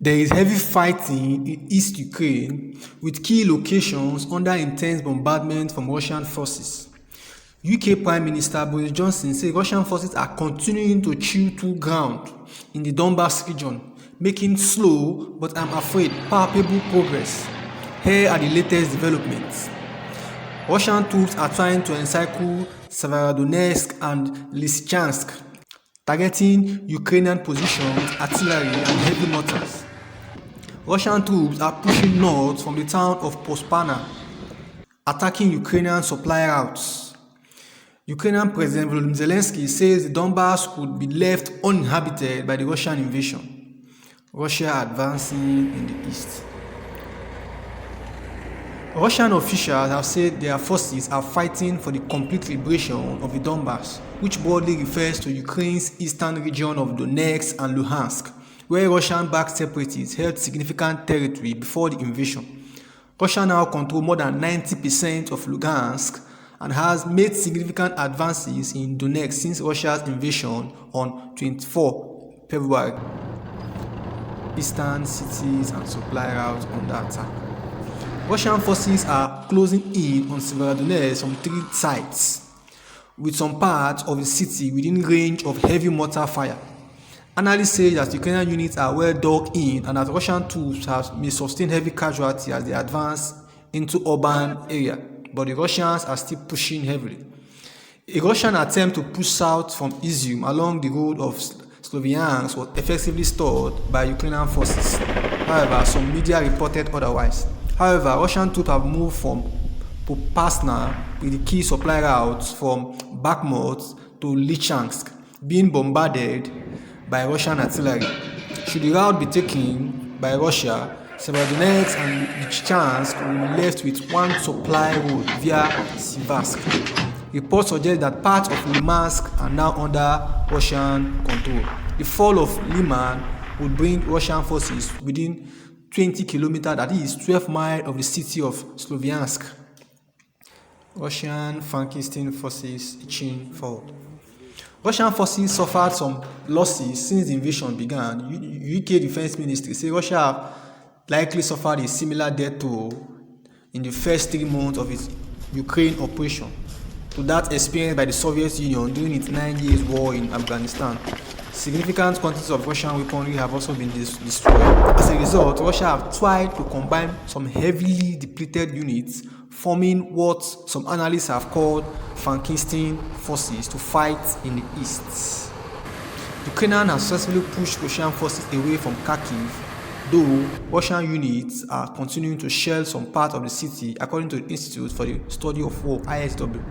There is heavy fighting in East Ukraine, with key locations under intense bombardment from Russian forces. UK Prime Minister Boris Johnson said Russian forces are continuing to chew through ground in the Donbass region, making slow but I'm afraid palpable progress. Here are the latest developments. Russian troops are trying to encircle Severodonetsk and Lysychansk, targeting Ukrainian positions, artillery and heavy mortars. Russian troops are pushing north from the town of Pospana, attacking Ukrainian supply routes. Ukrainian President Volodymyr Zelensky says the Donbass could be left uninhabited by the Russian invasion. Russia advancing in the east. Russian officials have said their forces are fighting for the complete liberation of the Donbass, which broadly refers to Ukraine's eastern region of Donetsk and Luhansk, where Russian-backed separatists held significant territory before the invasion. Russia now controls more than 90% of Luhansk and has made significant advances in Donetsk since Russia's invasion on 24 February. Eastern cities and supply routes under attack. Russian forces are closing in on Severodonetsk from 3 sites, with some parts of the city within range of heavy mortar fire. Analysts say that Ukrainian units are well dug in and that Russian troops may sustain heavy casualties as they advance into urban area, but the Russians are still pushing heavily. A Russian attempt to push south from Izium along the road of Sloviansk was effectively stalled by Ukrainian forces. However, some media reported otherwise. However, Russian troops have moved from Popasna with the key supply routes from Bakhmut to Lysychansk being bombarded by Russian artillery. Should the route be taken by Russia, Severodonetsk and Lysychansk will be left with one supply road via Siversk. Reports suggest that parts of Limansk are now under Russian control. The fall of Liman would bring Russian forces within 20 kilometers, that is 12 miles of the city of Sloviansk. Russian Frankenstein forces inching forward. Russian forces suffered some losses since the invasion began. UK Defense Ministry says Russia have likely suffered a similar death toll in the first 3 months of its Ukraine operation to that experienced by the Soviet Union during its 9 years war in Afghanistan. Significant quantities of Russian weaponry have also been destroyed. As a result, Russia have tried to combine some heavily depleted units, forming what some analysts have called Frankenstein forces to fight in the east. Ukraine has successfully pushed Russian forces away from Kharkiv, though Russian units are continuing to shell some part of the city, according to the Institute for the Study of War, ISW.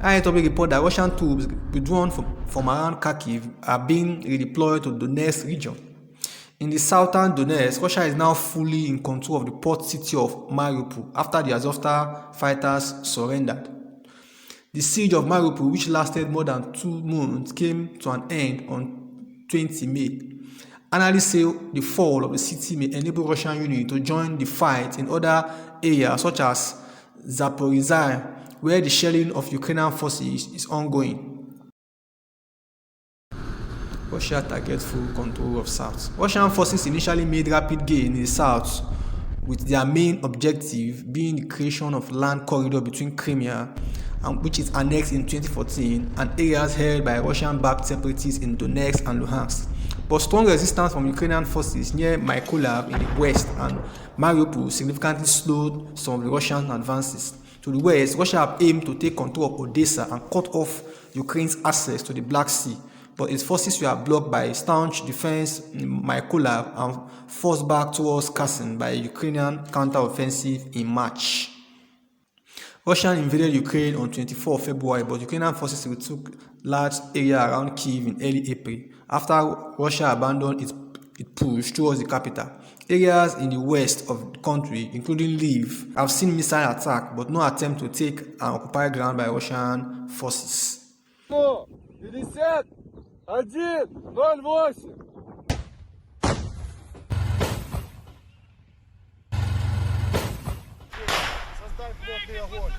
ISW report that Russian troops withdrawn from around Kharkiv are being redeployed to the Donetsk region. In the southern Donetsk, Russia is now fully in control of the port city of Mariupol after the Azovstal fighters surrendered. The siege of Mariupol, which lasted more than 2 months, came to an end on 20 May. Analysts say the fall of the city may enable Russian units to join the fight in other areas such as Zaporizhzhia, where the shelling of Ukrainian forces is ongoing. Russia targets full control of South. Russian forces initially made rapid gains in the south, with their main objective being the creation of land corridor between Crimea, which is annexed in 2014, and areas held by Russian-backed separatists in Donetsk and Luhansk. But strong resistance from Ukrainian forces near Mykolaiv in the west and Mariupol significantly slowed some of the Russian advances. To the west, Russia have aimed to take control of Odessa and cut off Ukraine's access to the Black Sea, but its forces were blocked by staunch defense in Mykolaiv and forced back towards Kherson by a Ukrainian counter-offensive in March. Russia invaded Ukraine on 24 February, but Ukrainian forces retook large areas around Kyiv in early April, after Russia abandoned its push towards the capital. Areas in the west of the country, including Lviv, have seen missile attacks, but no attempt to take an occupied ground by Russian forces. 51, 08. Создать плотный огонь.